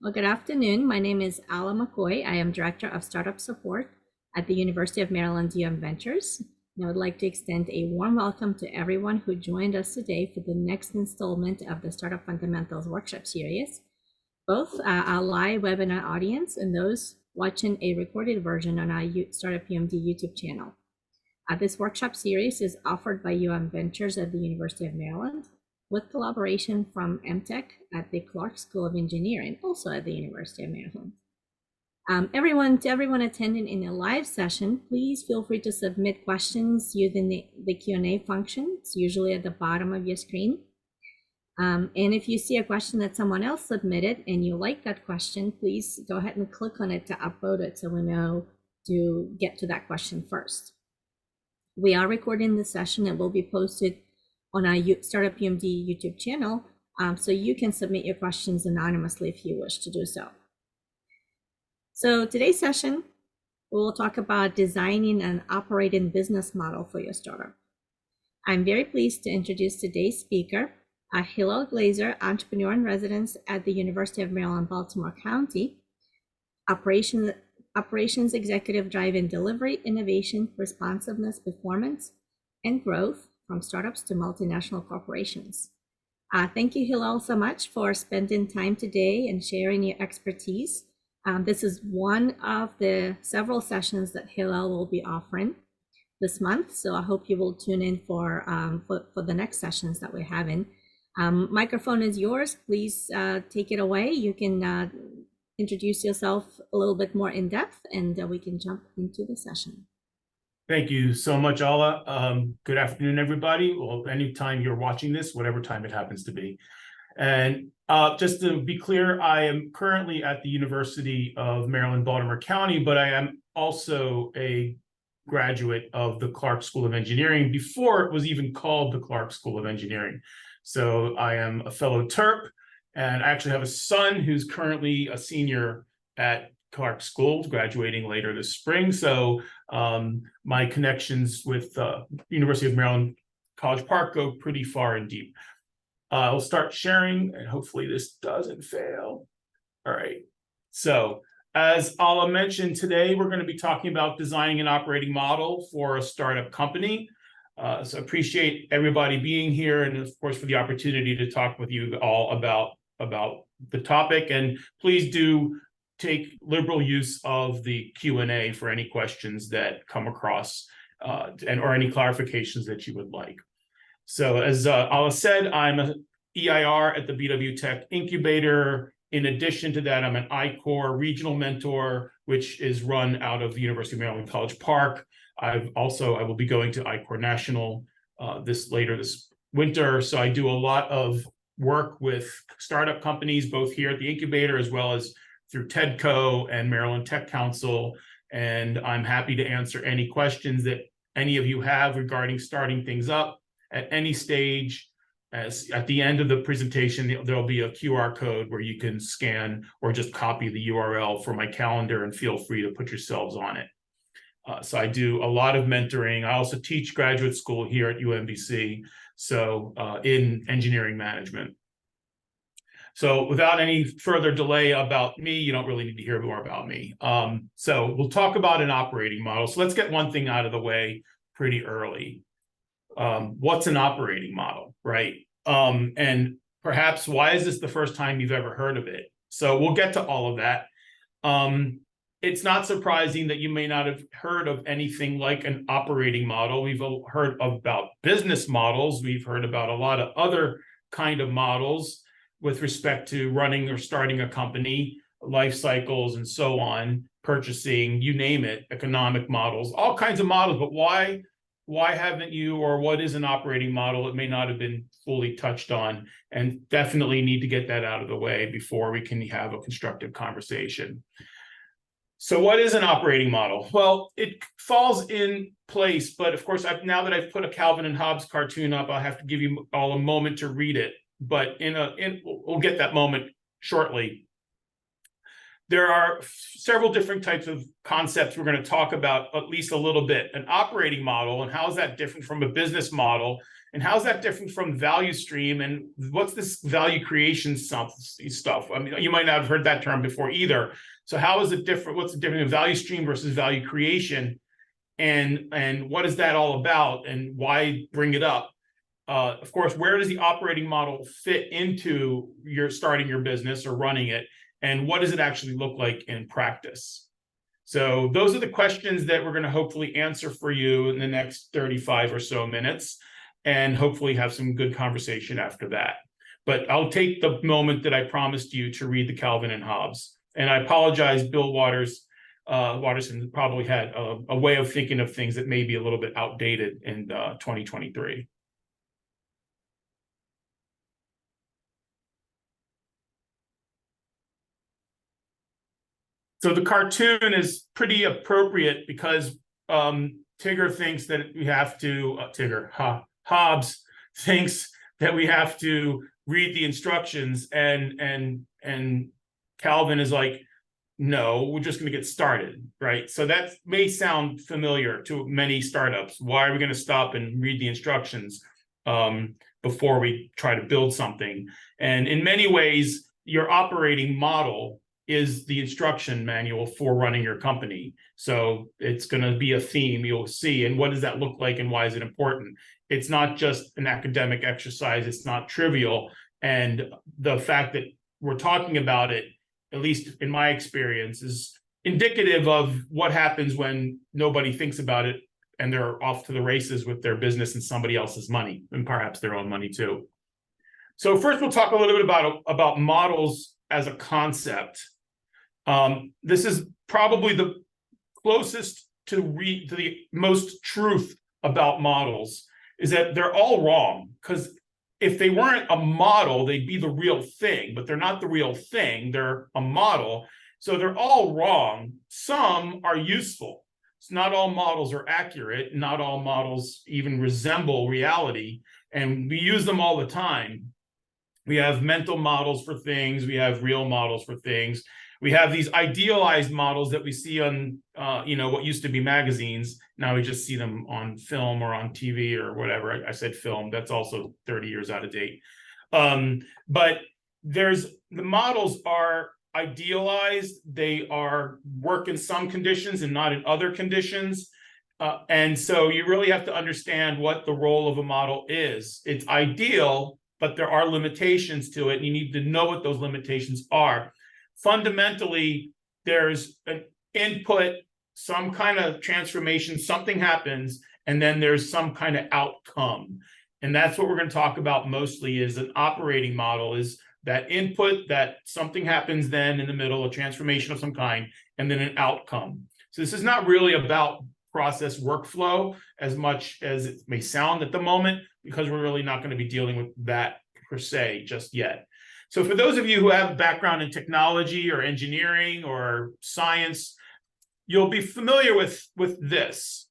Well, good afternoon. My name is Ala McCoy. I am Director of Startup Support at the University of Maryland UM Ventures. And I would like to extend a warm welcome to everyone who joined us today for the next installment of the Startup Fundamentals Workshop Series, both our live webinar audience and those watching a recorded version on our Startup UMD YouTube channel. This workshop series is offered by UM Ventures at the University of Maryland, with collaboration from MTech at the Clark School of Engineering, also at the University of Maryland. Everyone attending in a live session, please feel free to submit questions using the Q&A function. It's usually at the bottom of your screen. And if you see a question that someone else submitted and you like that question, please go ahead and click on it to upvote it so we know to get to that question first. We are recording the session and will be posted on our Startup UMD YouTube channel, so you can submit your questions anonymously if you wish to do so. So today's session, we will talk about designing and operating business model for your startup. I'm very pleased to introduce today's speaker, Hillel Glazer, entrepreneur in residence at the University of Maryland, Baltimore County, operations executive driving delivery, innovation, responsiveness, performance, and growth from startups to multinational corporations. Thank you, Hillel, so much for spending time today and sharing your expertise. This is one of the several sessions that Hillel will be offering this month, so I hope you will tune in for the next sessions that we're having. Microphone is yours. Please take it away. You can introduce yourself a little bit more in depth, and we can jump into the session. Thank you so much, Ala. Good afternoon, everybody. Well, anytime you're watching this, whatever time it happens to be. And just to be clear, I am currently at the University of Maryland, Baltimore County, but I am also a graduate of the Clark School of Engineering before it was even called the Clark School of Engineering. So I am a fellow Terp, and I actually have a son who's currently a senior at Clark School, graduating later this spring. So my connections with University of Maryland College Park go pretty far and deep. I'll start sharing, and hopefully this doesn't fail. All right. So as Ala mentioned, today we're going to be talking about designing an operating model for a startup company. So appreciate everybody being here, and of course for the opportunity to talk with you all about the topic. And please do take liberal use of the Q&A for any questions that come across or any clarifications that you would like. So as Ala said, I'm an EIR at the BW Tech Incubator. In addition to that, I'm an I-Corps regional mentor, which is run out of the University of Maryland College Park. I will be going to I-Corps National later this winter. So I do a lot of work with startup companies, both here at the incubator as well as through TEDCO and Maryland Tech Council. And I'm happy to answer any questions that any of you have regarding starting things up at any stage. As at the end of the presentation, there'll be a QR code where you can scan or just copy the URL for my calendar, and feel free to put yourselves on it. So I do a lot of mentoring. I also teach graduate school here at UMBC, so in engineering management. So without any further delay about me, you don't really need to hear more about me. So we'll talk about an operating model. So let's get one thing out of the way pretty early. What's an operating model, right? And perhaps why is this the first time you've ever heard of it? So we'll get to all of that. It's not surprising that you may not have heard of anything like an operating model. We've heard about business models. We've heard about a lot of other kind of models with respect to running or starting a company, life cycles and so on, purchasing, you name it, economic models, all kinds of models. But why haven't you, or what is an operating model? It may not have been fully touched on, and definitely need to get that out of the way before we can have a constructive conversation. So what is an operating model? Well, it falls in place, but of course, now that I've put a Calvin and Hobbes cartoon up, I'll have to give you all a moment to read it, but we'll get that moment shortly. There are several different types of concepts we're going to talk about at least a little bit. An operating model, and how is that different from a business model? And how's that different from value stream? And what's this value creation stuff? I mean, you might not have heard that term before either. So how is it different? What's the difference in value stream versus value creation? And what is that all about? And why bring it up? Of course, where does the operating model fit into your starting your business or running it? And what does it actually look like in practice? So those are the questions that we're going to hopefully answer for you in the next 35 or so minutes, and hopefully have some good conversation after that. But I'll take the moment that I promised you to read the Calvin and Hobbes. And I apologize, Bill Watterson probably had a way of thinking of things that may be a little bit outdated in 2023. So the cartoon is pretty appropriate because Tigger thinks that we have to, Hobbes thinks that we have to read the instructions, and Calvin is like, no, we're just going to get started, right? So that may sound familiar to many startups. Why are we going to stop and read the instructions before we try to build something? And in many ways, your operating model is the instruction manual for running your company. So it's going to be a theme you'll see. And what does that look like and why is it important? It's not just an academic exercise. It's not trivial. And the fact that we're talking about it, at least in my experience, is indicative of what happens when nobody thinks about it and they're off to the races with their business and somebody else's money, and perhaps their own money too. So first, we'll talk a little bit about models as a concept. This is probably the closest to the most truth about models, is that they're all wrong, because if they weren't a model, they'd be the real thing, but they're not the real thing. They're a model. So they're all wrong. Some are useful. It's not all models are accurate. Not all models even resemble reality. And we use them all the time. We have mental models for things. We have real models for things. We have these idealized models that we see on, what used to be magazines. Now we just see them on film or on TV or whatever. I said film. That's also 30 years out of date. But the models are idealized. They work in some conditions and not in other conditions. And so you really have to understand what the role of a model is. It's ideal, but there are limitations to it. And you need to know what those limitations are. Fundamentally, there's an input, some kind of transformation, something happens, and then there's some kind of outcome. And that's what we're going to talk about mostly, is an operating model, is that input, that something happens then in the middle, a transformation of some kind, and then an outcome. So this is not really about process workflow as much as it may sound at the moment, because we're really not going to be dealing with that per se just yet. So for those of you who have a background in technology or engineering or science, you'll be familiar with this.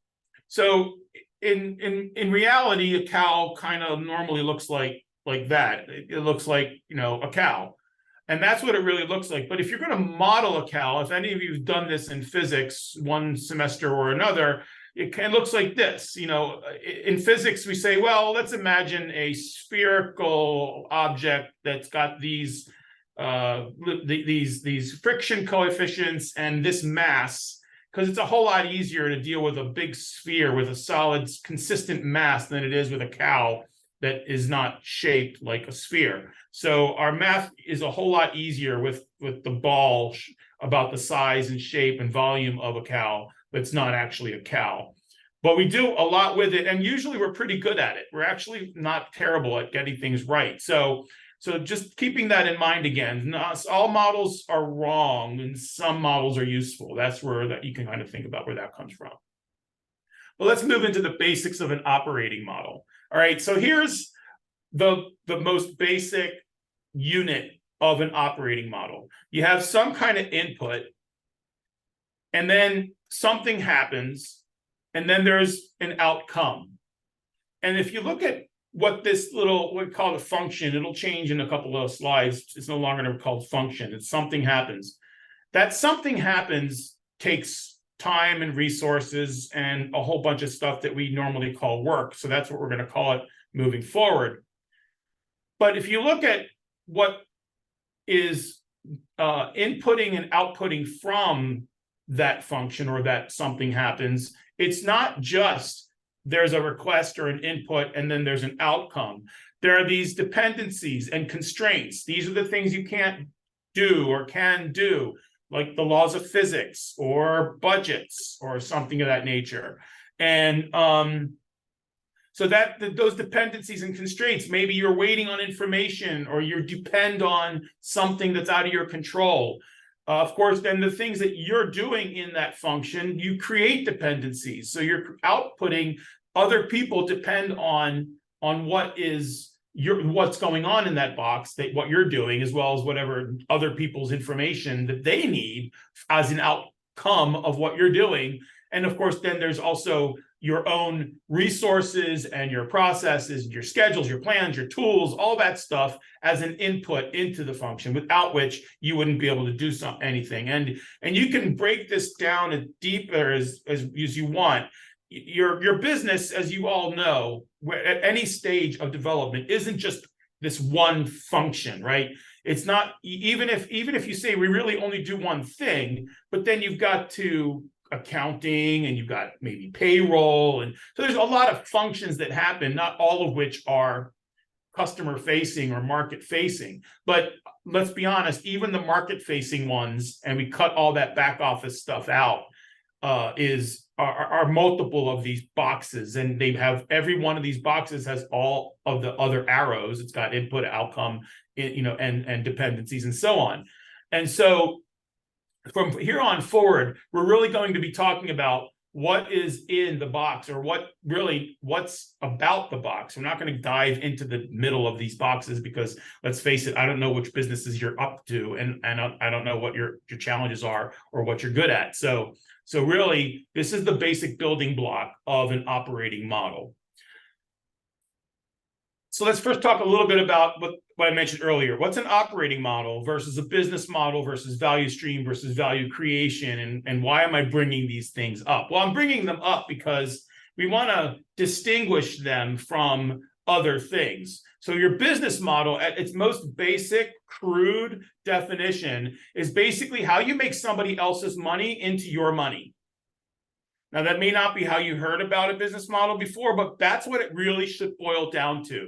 So in reality, a cow kind of normally looks like that. It looks like, a cow. And that's what it really looks like. But if you're going to model a cow, if any of you have done this in physics one semester or another, it looks like this. In physics, we say, well, let's imagine a spherical object that's got these friction coefficients and this mass, because it's a whole lot easier to deal with a big sphere with a solid, consistent mass than it is with a cow that is not shaped like a sphere. So our math is a whole lot easier with the ball about the size and shape and volume of a cow that's not actually a cow. But we do a lot with it, and usually we're pretty good at it. We're actually not terrible at getting things right. So just keeping that in mind again, not all models are wrong and some models are useful. That's where that you can kind of think about where that comes from. Well, let's move into the basics of an operating model. All right, so here's the most basic unit of an operating model. You have some kind of input, and then something happens, and then there's an outcome. And if you look at what this little, we call it a function, it'll change in a couple of slides. It's no longer called function. It's something happens. That something happens takes time and resources and a whole bunch of stuff that we normally call work. So that's what we're going to call it moving forward. But if you look at what is inputting and outputting from that function or that something happens, it's not just there's a request or an input and then there's an outcome. There are these dependencies and constraints. These are the things you can't do or can do, like the laws of physics or budgets or something of that nature. And so that those dependencies and constraints, maybe you're waiting on information or you depend on something that's out of your control. Of course, then the things that you're doing in that function, you create dependencies. So you're outputting, other people depend on what's going on in that box, that what you're doing, as well as whatever other people's information that they need as an outcome of what you're doing. And of course, then there's also your own resources and your processes, your schedules, your plans, your tools, all that stuff as an input into the function, without which you wouldn't be able to do anything. And you can break this down as deeper as you want. Your business, as you all know, at any stage of development, isn't just this one function, right? It's not, even if you say we really only do one thing, but then you've got to accounting and you've got maybe payroll, and so there's a lot of functions that happen, not all of which are customer facing or market facing. But let's be honest, even the market facing ones, and we cut all that back office stuff out, are multiple of these boxes, and they have, every one of these boxes has all of the other arrows. It's got input, outcome, and dependencies and so on. And so from here on forward, we're really going to be talking about what is in the box, or what's about the box. We're not going to dive into the middle of these boxes, because let's face it, I don't know which businesses you're up to, and I don't know what your challenges are or what you're good at. So really, this is the basic building block of an operating model. So let's first talk a little bit about what I mentioned earlier. What's an operating model versus a business model versus value stream versus value creation, and why am I bringing these things up? Well, I'm bringing them up because we want to distinguish them from other things. So your business model, at its most basic, crude definition, is basically how you make somebody else's money into your money. Now, that may not be how you heard about a business model before, but that's what it really should boil down to.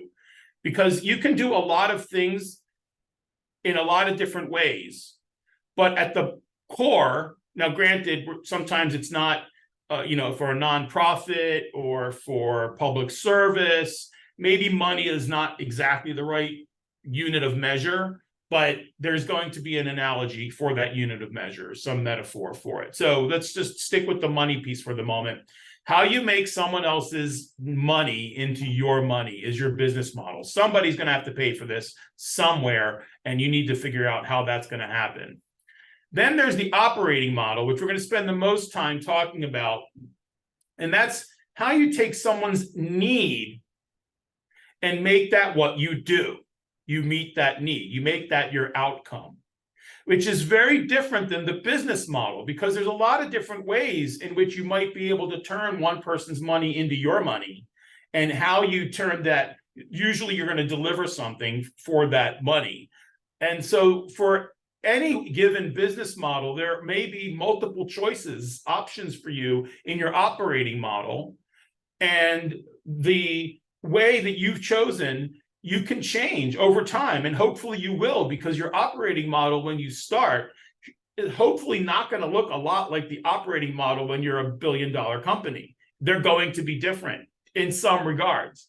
Because you can do a lot of things in a lot of different ways. But at the core, now granted, sometimes it's not, for a nonprofit or for public service, maybe money is not exactly the right unit of measure, but there's going to be an analogy for that unit of measure, some metaphor for it. So let's just stick with the money piece for the moment. How you make someone else's money into your money is your business model. Somebody's going to have to pay for this somewhere, and you need to figure out how that's going to happen. Then there's the operating model, which we're going to spend the most time talking about. And that's how you take someone's need and make that what you do. You meet that need. You make that your outcome, which is very different than the business model, because there's a lot of different ways in which you might be able to turn one person's money into your money, and how you turn that. Usually you're going to deliver something for that money. And so for any given business model, there may be multiple options for you in your operating model. And the way that you've chosen, you can change over time, and hopefully you will, because your operating model when you start is hopefully not going to look a lot like the operating model when you're $1 billion company. They're going to be different in some regards.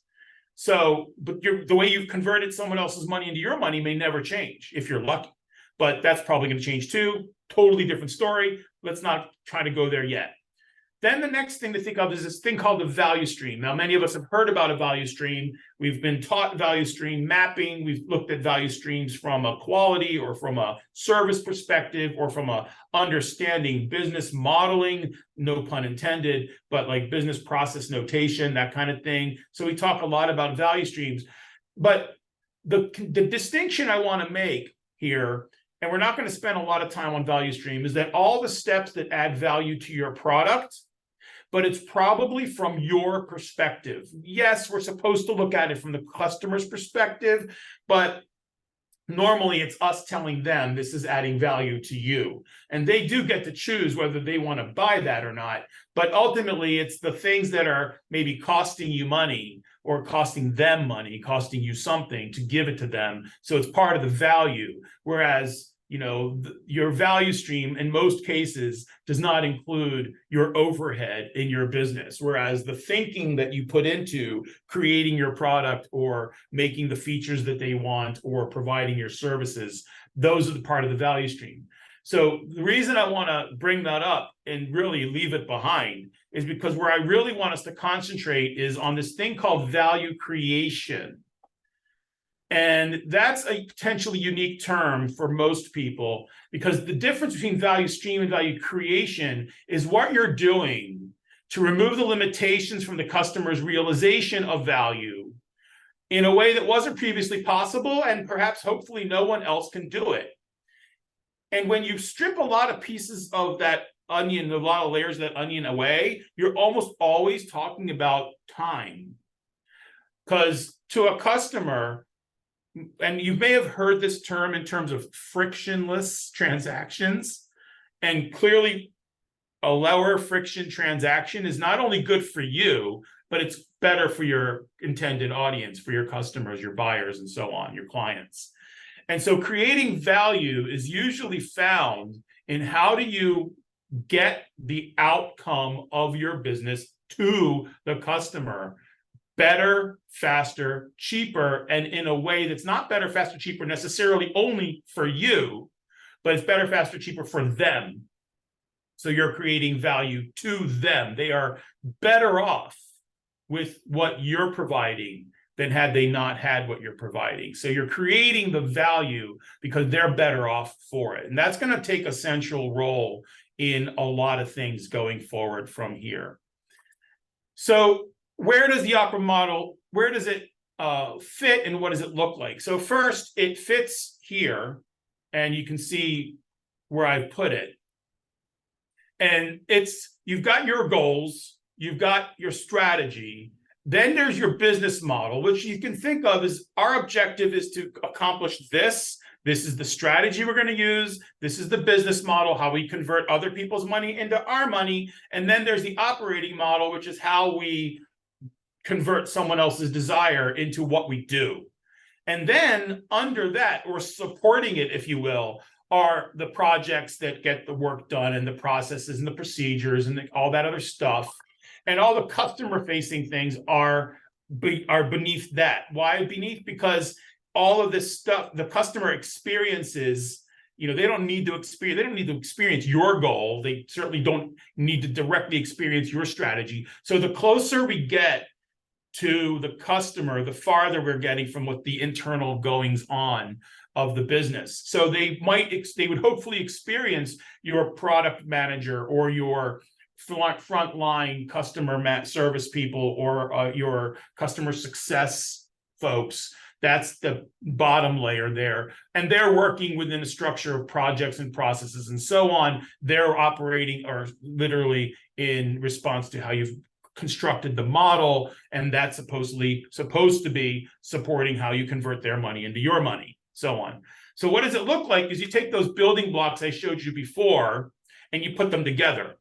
So, but the way you've converted someone else's money into your money may never change if you're lucky, but that's probably going to change too. Totally different story. Let's not try to go there yet. Then the next thing to think of is this thing called the value stream. Now, many of us have heard about a value stream. We've been taught value stream mapping. We've looked at value streams from a quality or from a service perspective or from a understanding business modeling, no pun intended, but like business process notation, that kind of thing. So we talk a lot about value streams. But the distinction I want to make here, and we're not going to spend a lot of time on value stream, is that all the steps that add value to your product, but it's probably from your perspective. Yes, we're supposed to look at it from the customer's perspective, but normally it's us telling them this is adding value to you. And they do get to choose whether they want to buy that or not. But ultimately, it's the things that are maybe costing you money or costing them money, costing you something to give it to them. So it's part of the value. Whereas, your value stream in most cases does not include your overhead in your business. Whereas the thinking that you put into creating your product or making the features that they want or providing your services, those are the part of the value stream. So the reason I want to bring that up and really leave it behind is because where I really want us to concentrate is on this thing called value creation. And that's a potentially unique term for most people, because the difference between value stream and value creation is what you're doing to remove the limitations from the customer's realization of value in a way that wasn't previously possible, and perhaps hopefully no one else can do it. And when you strip a lot of pieces of that onion, a lot of layers of that onion away, you're almost always talking about time. Because to a customer, and you may have heard this term in terms of frictionless transactions, and clearly a lower friction transaction is not only good for you, but it's better for your intended audience, for your customers, your buyers, and so on, your clients. And so creating value is usually found in how do you get the outcome of your business to the customer better, faster, cheaper, and in a way that's not better, faster, cheaper necessarily only for you, but it's better, faster, cheaper for them. So you're creating value to them. They are better off with what you're providing than had they not had what you're providing. So you're creating the value because they're better off for it. And that's going to take a central role in a lot of things going forward from here. So where does the opera model, where does it fit, and what does it look like? So first, it fits here, and you can see where I've put it. And you've got your goals, you've got your strategy, then there's your business model, which you can think of as our objective is to accomplish this. This is the strategy we're going to use. This is the business model, how we convert other people's money into our money. And then there's the operating model, which is how we convert someone else's desire into what we do. And then under that, or supporting it, if you will, are the projects that get the work done and the processes and the procedures and all that other stuff. And all the customer-facing things are beneath that. Why beneath? Because all of this stuff, the customer experiences, they don't need to experience your goal. They certainly don't need to directly experience your strategy. So the closer we get to the customer, the farther we're getting from what the internal goings on of the business. So they would hopefully experience your product manager or your frontline customer service people or your customer success folks. That's the bottom layer there. And they're working within a structure of projects and processes and so on. They're operating or literally in response to how you've constructed the model, and that's supposed to be supporting how you convert their money into your money, so on. So what does it look like is you take those building blocks I showed you before and you put them together.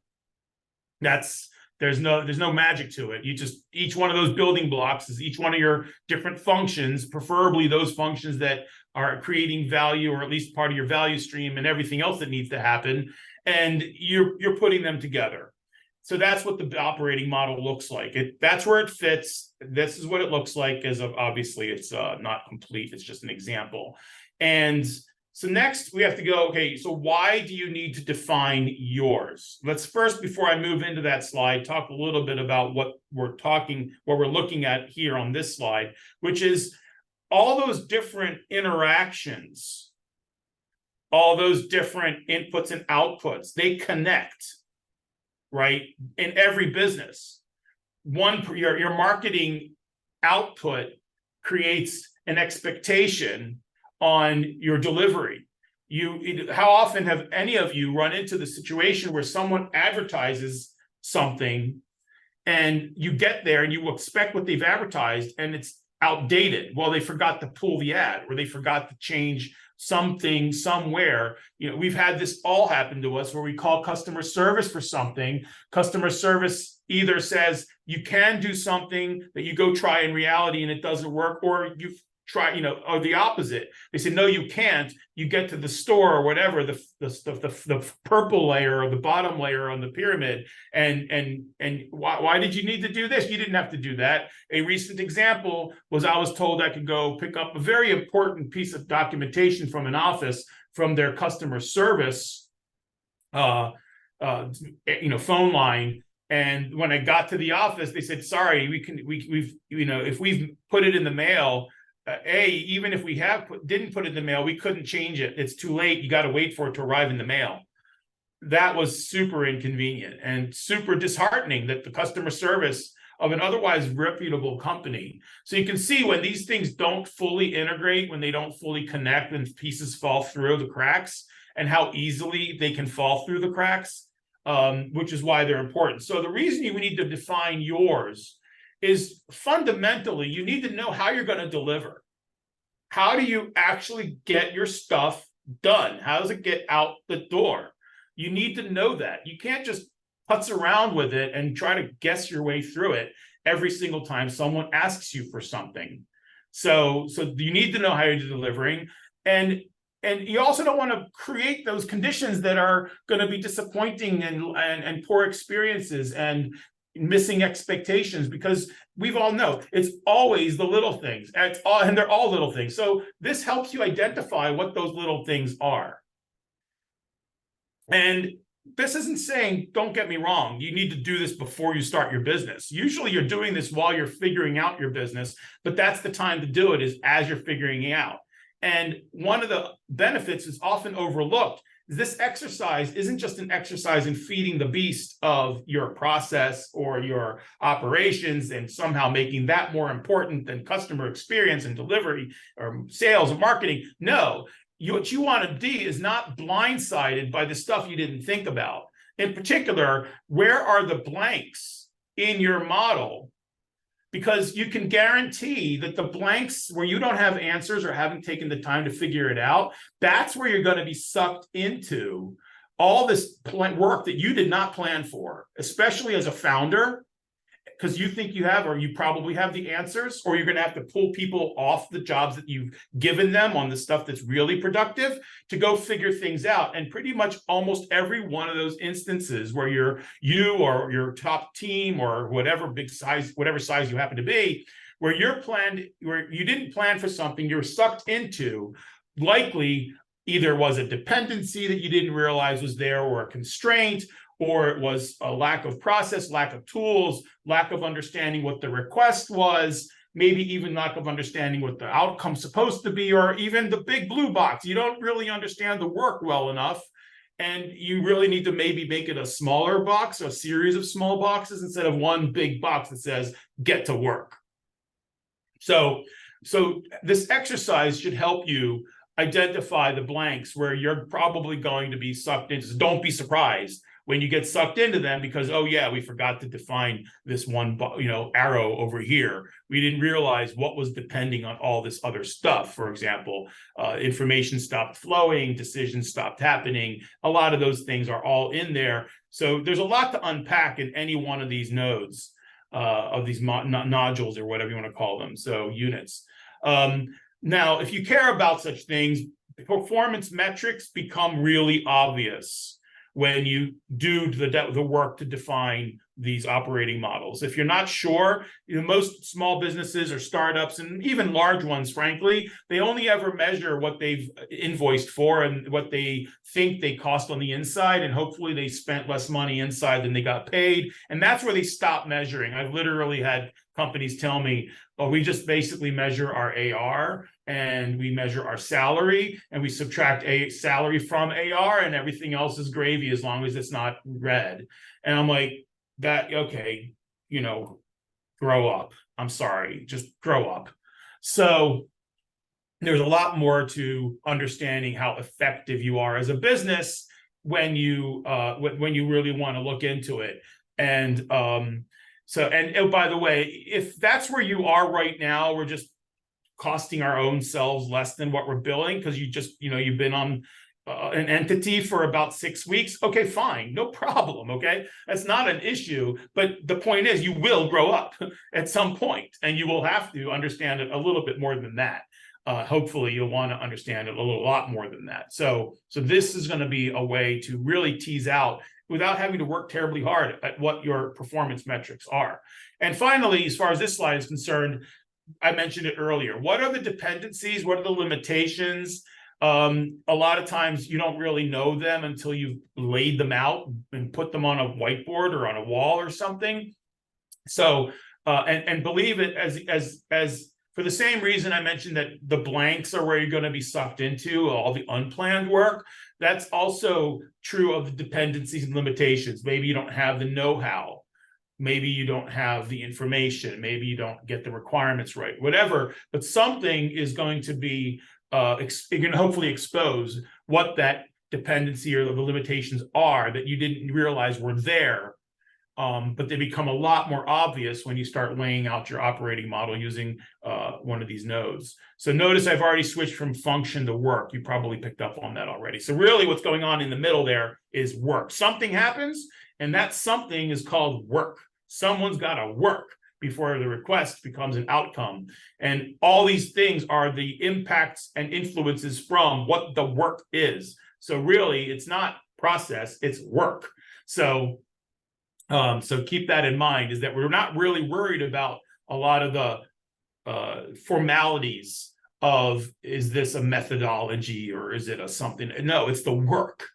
There's no magic to it. Each one of those building blocks is each one of your different functions, preferably those functions that are creating value, or at least part of your value stream, and everything else that needs to happen, and you're putting them together. So that's what the operating model looks like. That's where it fits. This is what it looks like. Obviously, it's not complete. It's just an example. And so next we have to go, okay, so why do you need to define yours? Let's first, before I move into that slide, talk a little bit about what we're looking at here on this slide, which is all those different interactions, all those different inputs and outputs, they connect. Right? In every business, your marketing output creates an expectation on your delivery. How often have any of you run into the situation where someone advertises something and you get there and you expect what they've advertised and it's outdated. Well, they forgot to pull the ad, or they forgot to change something somewhere. We've had this all happen to us where we call customer service for something. Customer service either says you can do something that you go try in reality and it doesn't work, or you try, or the opposite. They say, no, you can't. You get to the store or whatever, the purple layer or the bottom layer on the pyramid. And why did you need to do this? You didn't have to do that. A recent example was I was told I could go pick up a very important piece of documentation from an office from their customer service, phone line. And when I got to the office, they said, sorry, if we've put it in the mail, even if we didn't put it in the mail, we couldn't change it. It's too late. You got to wait for it to arrive in the mail. That was super inconvenient and super disheartening that the customer service of an otherwise reputable company. So you can see when these things don't fully integrate, when they don't fully connect, and pieces fall through the cracks, and how easily they can fall through the cracks, which is why they're important. So the reason you need to define yours is fundamentally, you need to know how you're going to deliver. How do you actually get your stuff done? How does it get out the door? You need to know that. You can't just putz around with it and try to guess your way through it every single time someone asks you for something. So you need to know how you're delivering. And you also don't want to create those conditions that are going to be disappointing and poor experiences and missing expectations, because we've all know it's always the little things, and they're all little things. So this helps you identify what those little things are. And this isn't saying, don't get me wrong, you need to do this before you start your business. Usually you're doing this while you're figuring out your business, but that's the time to do it, is as you're figuring it out. And one of the benefits is often overlooked. This exercise isn't just an exercise in feeding the beast of your process or your operations and somehow making that more important than customer experience and delivery or sales and marketing. No, what you want to be is not blindsided by the stuff you didn't think about. In particular, where are the blanks in your model? Because you can guarantee that the blanks where you don't have answers or haven't taken the time to figure it out, that's where you're going to be sucked into all this work that you did not plan for, especially as a founder, because you think you have, or you probably have the answers, or you're going to have to pull people off the jobs that you've given them on the stuff that's really productive to go figure things out. And pretty much almost every one of those instances where you or your top team or whatever size you happen to be, where you didn't plan for something, you're sucked into, likely either was a dependency that you didn't realize was there, or a constraint, or it was a lack of process, lack of tools, lack of understanding what the request was, maybe even lack of understanding what the outcome's supposed to be, or even the big blue box. You don't really understand the work well enough, and you really need to maybe make it a smaller box, or a series of small boxes, instead of one big box that says, get to work. So this exercise should help you identify the blanks where you're probably going to be sucked into. So don't be surprised when you get sucked into them, because, oh yeah, we forgot to define this one, arrow over here. We didn't realize what was depending on all this other stuff. For example, information stopped flowing, decisions stopped happening. A lot of those things are all in there. So there's a lot to unpack in any one of these nodes, of these nodules, or whatever you want to call them, so units. Now, if you care about such things, performance metrics become really obvious when you do the work to define these operating models. If you're not sure, most small businesses or startups, and even large ones, frankly, they only ever measure what they've invoiced for and what they think they cost on the inside, and hopefully they spent less money inside than they got paid. And that's where they stop measuring. I've literally had companies tell me, oh, we just basically measure our AR, and we measure our salary, and we subtract a salary from AR, and everything else is gravy as long as it's not red. And I'm like, okay, grow up. I'm sorry, just grow up. So there's a lot more to understanding how effective you are as a business when you really want to look into it. And So, and oh, by the way, if that's where you are right now, we're just costing our own selves less than what we're billing because you've been on an entity for about 6 weeks. Okay, fine, no problem. Okay, that's not an issue. But the point is, you will grow up at some point, and you will have to understand it a little bit more than that. Hopefully, you'll want to understand it a lot more than that. So this is going to be a way to really tease out without having to work terribly hard at what your performance metrics are. And finally, as far as this slide is concerned, I mentioned it earlier. What are the dependencies? What are the limitations? A lot of times you don't really know them until you've laid them out and put them on a whiteboard or on a wall or something. So, and believe it, as for the same reason I mentioned that the blanks are where you're going to be sucked into all the unplanned work. That's also true of the dependencies and limitations. Maybe you don't have the know-how. Maybe you don't have the information. Maybe you don't get the requirements right, whatever. But something is going to be, you're going to hopefully expose what that dependency or the limitations are that you didn't realize were there. But they become a lot more obvious when you start laying out your operating model using one of these nodes. So notice I've already switched from function to work. You probably picked up on that already. So really what's going on in the middle there is work. Something happens, and that something is called work. Someone's got to work before the request becomes an outcome. And all these things are the impacts and influences from what the work is. So really, it's not process, it's work. So keep that in mind, is that we're not really worried about a lot of the formalities of, is this a methodology or is it a something? No, it's the work.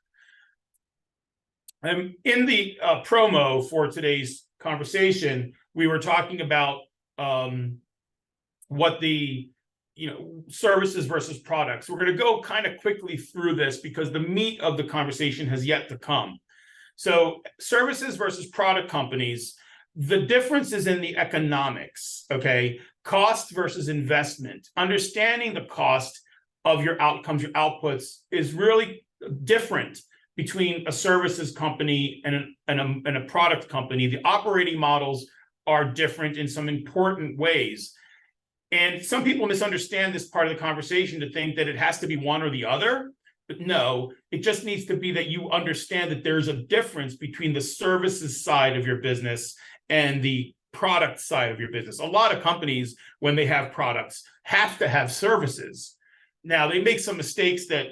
In the promo for today's conversation, we were talking about what the services versus products. We're going to go kind of quickly through this because the meat of the conversation has yet to come. So services versus product companies, the difference is in the economics, okay? Cost versus investment. Understanding the cost of your outcomes, your outputs, is really different between a services company and a product company. The operating models are different in some important ways. And some people misunderstand this part of the conversation to think that it has to be one or the other. But no, it just needs to be that you understand that there's a difference between the services side of your business and the product side of your business. A lot of companies, when they have products, have to have services. Now, they make some mistakes that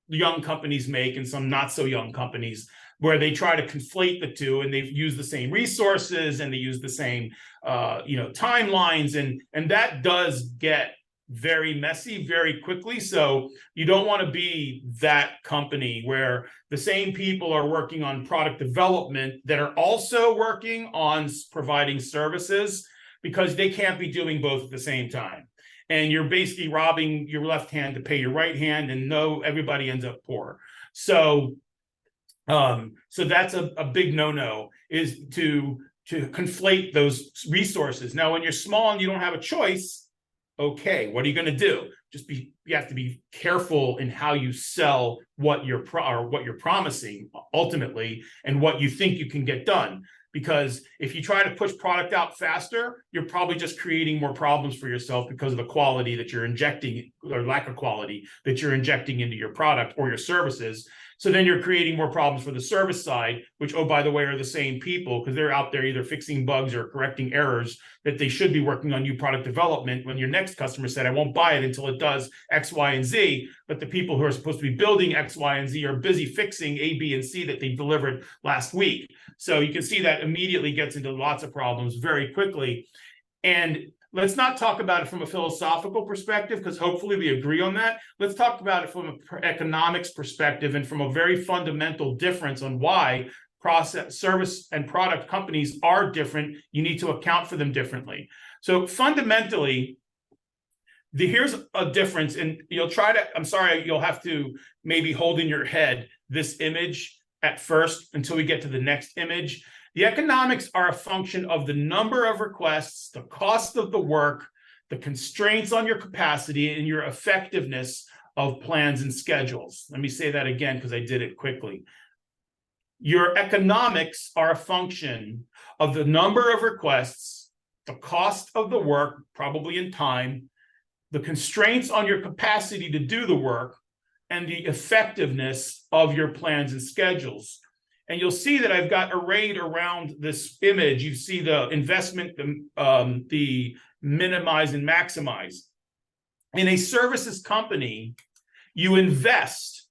young companies make and some not so young companies, where they try to conflate the two, and they use the same resources and they use the same timelines, and that does get very messy very quickly. So you don't want to be that company where the same people are working on product development that are also working on providing services, because they can't be doing both at the same time. And you're basically robbing your left hand to pay your right hand, and everybody ends up poor. So that's a big no-no, is to conflate those resources. Now, when you're small and you don't have a choice, okay, what are you going to do? You have to be careful in how you sell what you're promising ultimately, and what you think you can get done. Because if you try to push product out faster, you're probably just creating more problems for yourself because of the quality that you're injecting, or lack of quality that you're injecting into your product or your services. So then you're creating more problems for the service side, which, oh, by the way, are the same people, because they're out there either fixing bugs or correcting errors that they should be working on new product development, when your next customer said, I won't buy it until it does X, Y, and Z. But the people who are supposed to be building X, Y, and Z are busy fixing A, B, and C that they delivered last week. So you can see that immediately gets into lots of problems very quickly. And let's not talk about it from a philosophical perspective, because hopefully we agree on that. Let's talk about it from an economics perspective, and from a very fundamental difference on why service and product companies are different. You need to account for them differently. So fundamentally, here's a difference, and you'll have to maybe hold in your head this image at first until we get to the next image. The economics are a function of the number of requests, the cost of the work, the constraints on your capacity, and your effectiveness of plans and schedules. Let me say that again, because I did it quickly. Your economics are a function of the number of requests, the cost of the work, probably in time, the constraints on your capacity to do the work, and the effectiveness of your plans and schedules. And you'll see that I've got arrayed around this image. You see the investment, the minimize and maximize. In a services company, you invest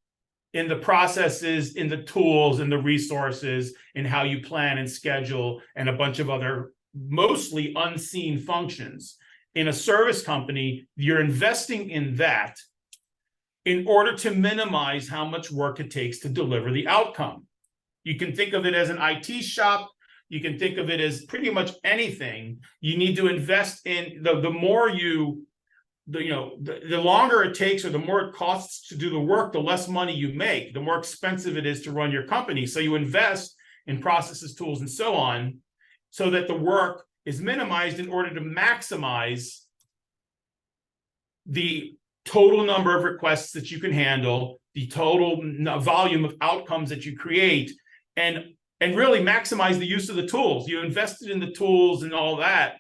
in the processes, in the tools, in the resources, in how you plan and schedule, and a bunch of other mostly unseen functions. In a service company, you're investing in that in order to minimize how much work it takes to deliver the outcome. You can think of it as an IT shop. You can think of it as pretty much anything. You need to invest in the more you, the longer it takes, or the more it costs to do the work, the less money you make, the more expensive it is to run your company. So you invest in processes, tools, and so on, so that the work is minimized in order to maximize the total number of requests that you can handle, the total volume of outcomes that you create, and really maximize the use of the tools. You invested in the tools and all that.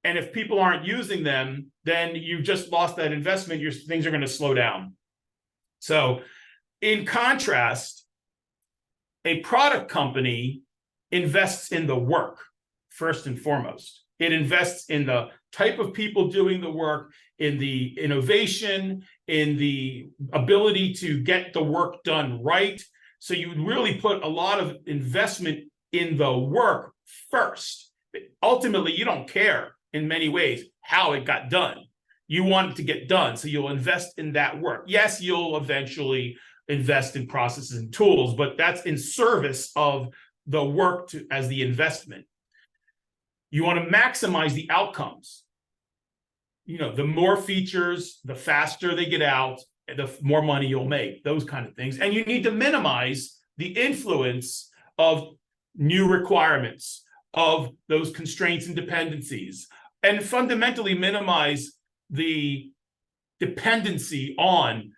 And if people aren't using them, then you've just lost that investment. Your things are going to slow down. So in contrast, a product company invests in the work first and foremost. It invests in the type of people doing the work, in the innovation, in the ability to get the work done right. So you would really put a lot of investment in the work first. Ultimately, you don't care in many ways how it got done. You want it to get done, so you'll invest in that work. Yes, you'll eventually invest in processes and tools, but that's in service of the work as the investment. You want to maximize the outcomes. The more features, the faster they get out, the more money you'll make, those kind of things. And you need to minimize the influence of new requirements, of those constraints and dependencies, and fundamentally minimize the dependency on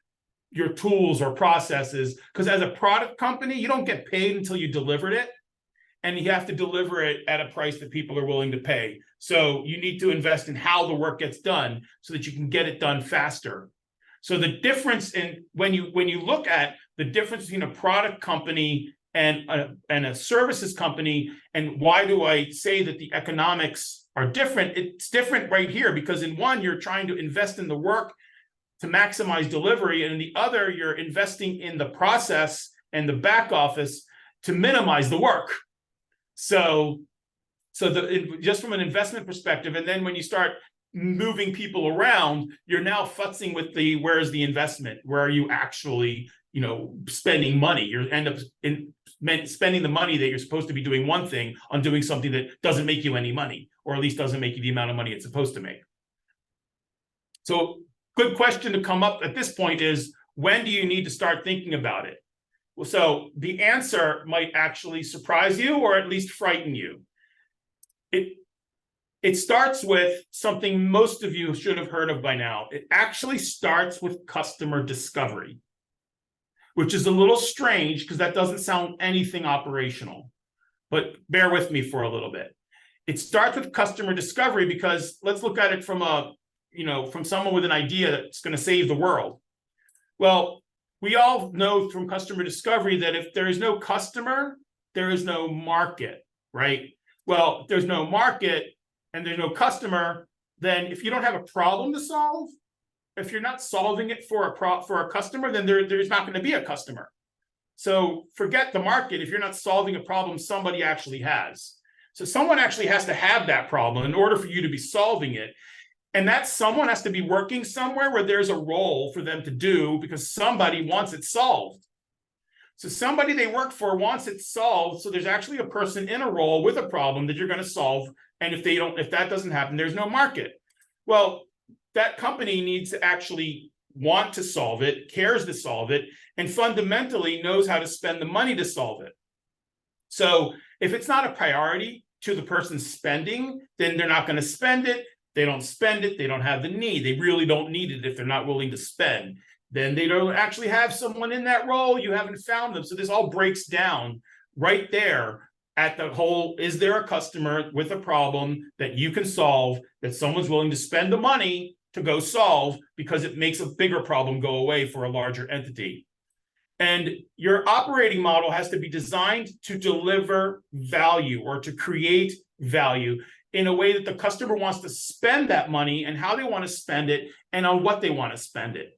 your tools or processes. Because as a product company, you don't get paid until you delivered it. And you have to deliver it at a price that people are willing to pay. So you need to invest in how the work gets done so that you can get it done faster. So the difference in when you look at the difference between a product company and a services company, and why do I say that the economics are different? It's different right here, because in one, you're trying to invest in the work to maximize delivery, and in the other, you're investing in the process and the back office to minimize the work. So just from an investment perspective, and then when you start moving people around, you're now futzing with where's the investment? Where are you actually, spending money? You end up spending the money that you're supposed to be doing one thing on doing something that doesn't make you any money, or at least doesn't make you the amount of money it's supposed to make. So good question to come up at this point is, when do you need to start thinking about it? Well, so the answer might actually surprise you, or at least frighten you. It starts with something most of you should have heard of by now. It actually starts with customer discovery, which is a little strange because that doesn't sound anything operational. But bear with me for a little bit. It starts with customer discovery because let's look at it from from someone with an idea that's going to save the world. Well, we all know from customer discovery that if there is no customer, there is no market, right? Well, if there's no market and there's no customer, then if you don't have a problem to solve, if you're not solving it for a customer, then there's not going to be a customer. So forget the market. If you're not solving a problem somebody actually has. So someone actually has to have that problem in order for you to be solving it. And that someone has to be working somewhere where there's a role for them to do because somebody wants it solved. So somebody they work for wants it solved. So there's actually a person in a role with a problem that you're going to solve. And if that doesn't happen, there's no market. Well, that company needs to actually want to solve it, cares to solve it, and fundamentally knows how to spend the money to solve it. So if it's not a priority to the person spending, then they're not going to spend it. They don't spend it. They don't have the need. They really don't need it if they're not willing to spend. Then they don't actually have someone in that role. You haven't found them. So this all breaks down right there at the whole, is there a customer with a problem that you can solve, that someone's willing to spend the money to go solve because it makes a bigger problem go away for a larger entity. And your operating model has to be designed to deliver value or to create value in a way that the customer wants to spend that money and how they want to spend it and on what they want to spend it.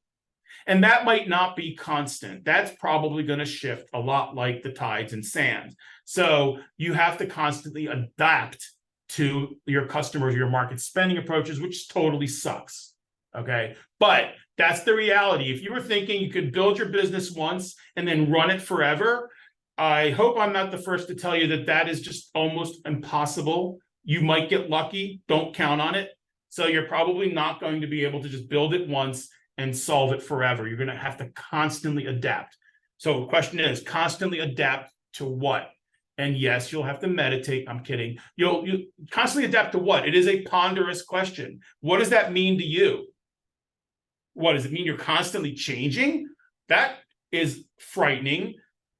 And that might not be constant. That's probably going to shift a lot like the tides and sand. So you have to constantly adapt to your customers, your market spending approaches, which totally sucks. Okay. But that's the reality. If you were thinking you could build your business once and then run it forever, I hope I'm not the first to tell you that that is just almost impossible. You might get lucky. Don't count on it. So you're probably not going to be able to just build it once and solve it forever. You're going to have to constantly adapt. So the question is, constantly adapt to what? And yes, you'll have to meditate. I'm kidding. You'll constantly adapt to what? It is a ponderous question. What does that mean to you? What does it mean? You're constantly changing? That is frightening.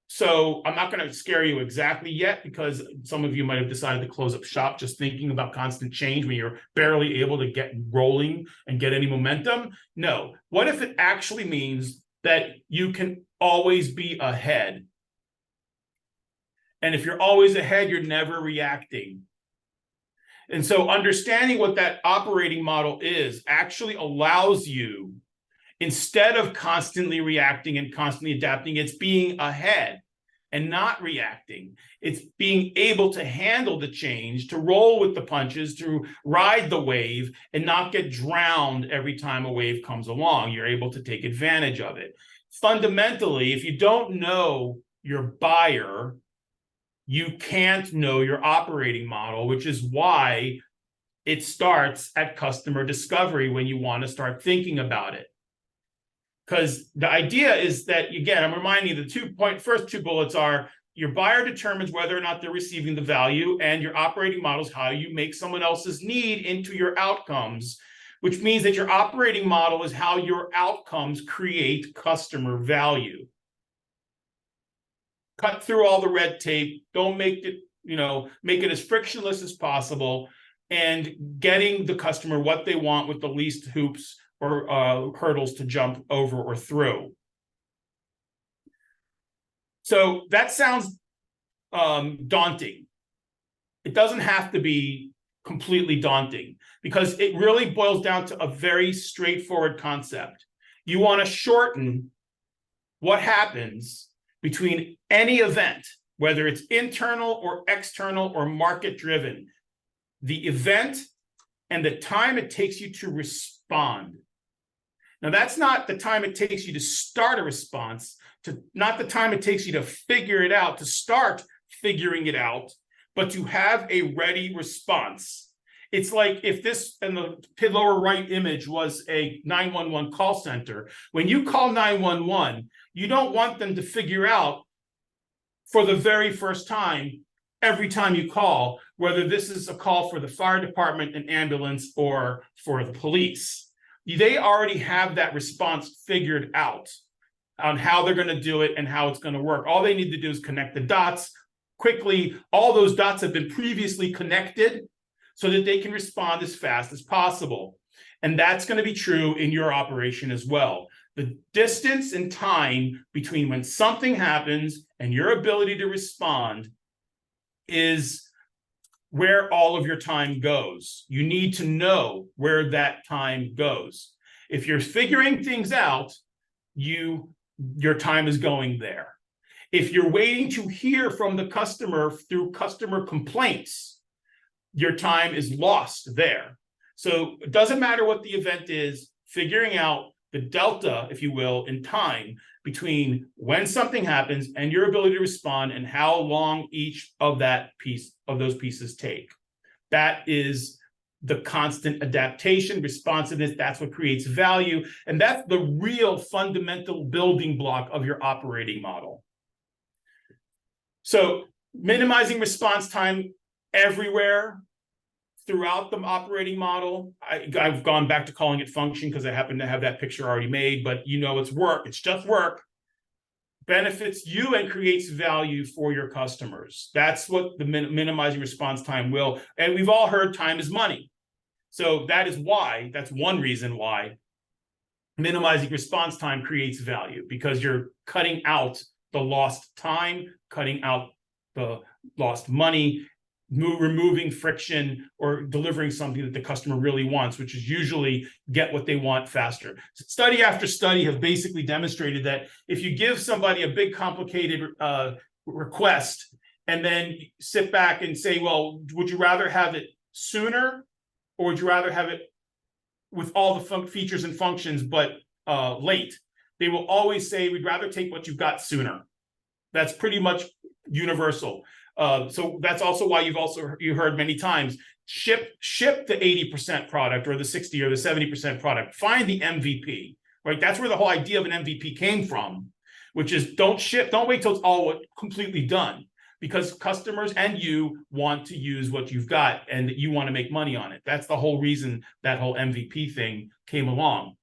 So I'm not going to scare you exactly yet, because some of you might have decided to close up shop just thinking about constant change when you're barely able to get rolling and get any momentum. No. What if it actually means that you can always be ahead? And if you're always ahead, you're never reacting. And so understanding what that operating model is actually allows you, instead of constantly reacting and constantly adapting, it's being ahead and not reacting. It's being able to handle the change, to roll with the punches, to ride the wave and not get drowned every time a wave comes along. You're able to take advantage of it. Fundamentally, if you don't know your buyer, you can't know your operating model, which is why it starts at customer discovery when you want to start thinking about it. Because the idea is that, again, I'm reminding you, the first two bullets are your buyer determines whether or not they're receiving the value, and your operating model is how you make someone else's need into your outcomes, which means that your operating model is how your outcomes create customer value. Cut through all the red tape. Don't make it, make it as frictionless as possible, and getting the customer what they want with the least hoops or hurdles to jump over or through. So that sounds daunting. It doesn't have to be completely daunting, because it really boils down to a very straightforward concept. You want to shorten what happens between any event, whether it's internal or external or market-driven, the event and the time it takes you to respond. Now, that's not the time it takes you to start a response, not the time it takes you to figure it out, to start figuring it out, but to have a ready response. It's like if this, in the lower right image, was a 911 call center. When you call 911, you don't want them to figure out for the very first time, every time you call, whether this is a call for the fire department, an ambulance, or for the police. They already have that response figured out on how they're going to do it and how it's going to work. All they need to do is connect the dots quickly. All those dots have been previously connected so that they can respond as fast as possible. And that's going to be true in your operation as well. The distance and time between when something happens and your ability to respond is where all of your time goes. You need to know where that time goes. If you're figuring things out, your time is going there. If you're waiting to hear from the customer through customer complaints, your time is lost there. So it doesn't matter what the event is, figuring out the delta, if you will, in time between when something happens and your ability to respond and how long each of those pieces take. That is the constant adaptation, responsiveness. That's what creates value. And that's the real fundamental building block of your operating model. So minimizing response time everywhere throughout the operating model. I've gone back to calling it function because I happen to have that picture already made, but it's work. It's just work. benefits you and creates value for your customers. That's what the minimizing response time will. And we've all heard time is money. So that is why, that's one reason why minimizing response time creates value, because you're cutting out the lost time, cutting out the lost money, removing friction, or delivering something that the customer really wants, which is usually get what they want faster. Study after study have basically demonstrated that if you give somebody a big complicated request and then sit back and say, well, would you rather have it sooner, or would you rather have it with all the features and functions but late? They will always say, we'd rather take what you've got sooner. That's pretty much universal. So that's also why you heard many times, ship the 80% product or the 60 or the 70% product. Find the MVP, right? That's where the whole idea of an MVP came from, which is don't wait till it's all completely done, because customers and you want to use what you've got and you want to make money on it. That's the whole reason that whole MVP thing came along.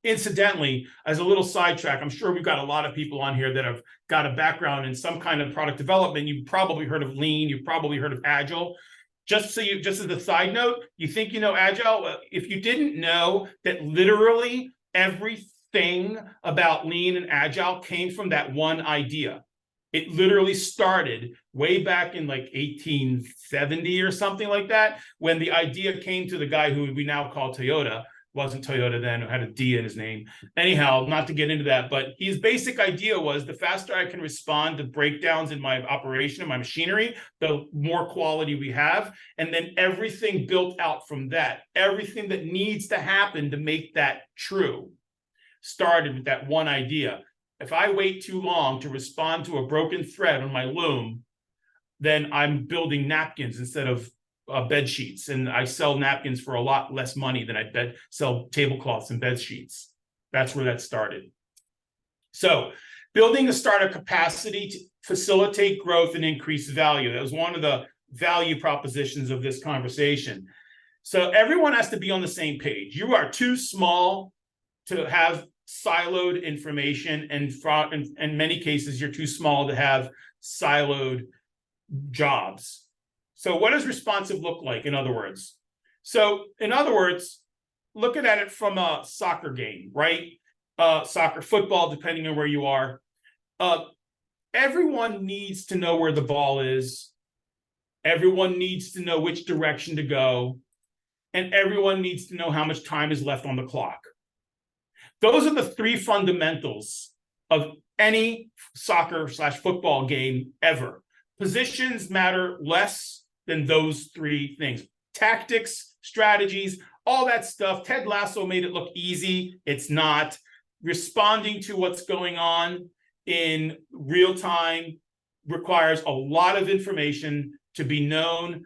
Incidentally, as a little sidetrack, I'm sure we've got a lot of people on here that have got a background in some kind of product development. You've probably heard of Lean, you've probably heard of Agile. Just as a side note, you think you know Agile? If you didn't know that literally everything about Lean and Agile came from that one idea. It literally started way back in like 1870 or something like that, when the idea came to the guy who we now call Toyota. Wasn't Toyota then, who had a D in his name. Anyhow, not to get into that, but his basic idea was the faster I can respond to breakdowns in my operation and my machinery, the more quality we have. And then everything built out from that, everything that needs to happen to make that true, started with that one idea. If I wait too long to respond to a broken thread on my loom, then I'm building napkins instead of bed sheets, and I sell napkins for a lot less money than I sell tablecloths and bed sheets. That's where that started. So building a startup capacity to facilitate growth and increase value. That was one of the value propositions of this conversation. So everyone has to be on the same page. You are too small to have siloed information, and in many cases, you're too small to have siloed jobs. So what does responsive look like, in other words? So in other words, looking at it from a soccer game, right? Soccer, football, depending on where you are. Everyone needs to know where the ball is. Everyone needs to know which direction to go. And everyone needs to know how much time is left on the clock. Those are the three fundamentals of any soccer/football game ever. Positions matter less than those three things. Tactics, strategies, all that stuff. Ted Lasso made it look easy. It's not. Responding to what's going on in real time requires a lot of information to be known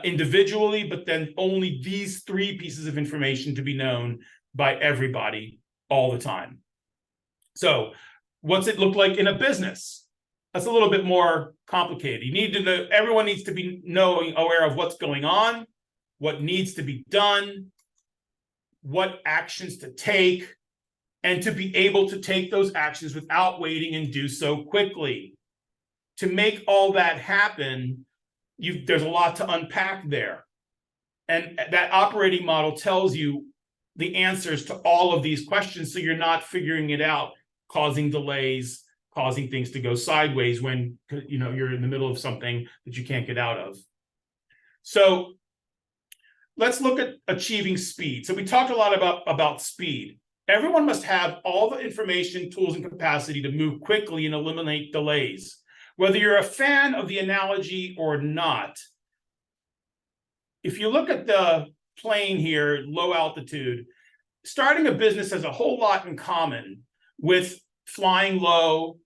individually, but then only these three pieces of information to be known by everybody all the time. So what's it look like in a business? That's a little bit more complicated. You need to know, everyone needs to be aware of what's going on, what needs to be done, what actions to take, and to be able to take those actions without waiting and do so quickly. To make all that happen, there's a lot to unpack there. And that operating model tells you the answers to all of these questions, so you're not figuring it out, causing delays, causing things to go sideways when you're in the middle of something that you can't get out of. So let's look at achieving speed. So we talked a lot about speed. Everyone must have all the information, tools, and capacity to move quickly and eliminate delays. Whether you're a fan of the analogy or not, if you look at the plane here, low altitude, starting a business has a whole lot in common with flying low,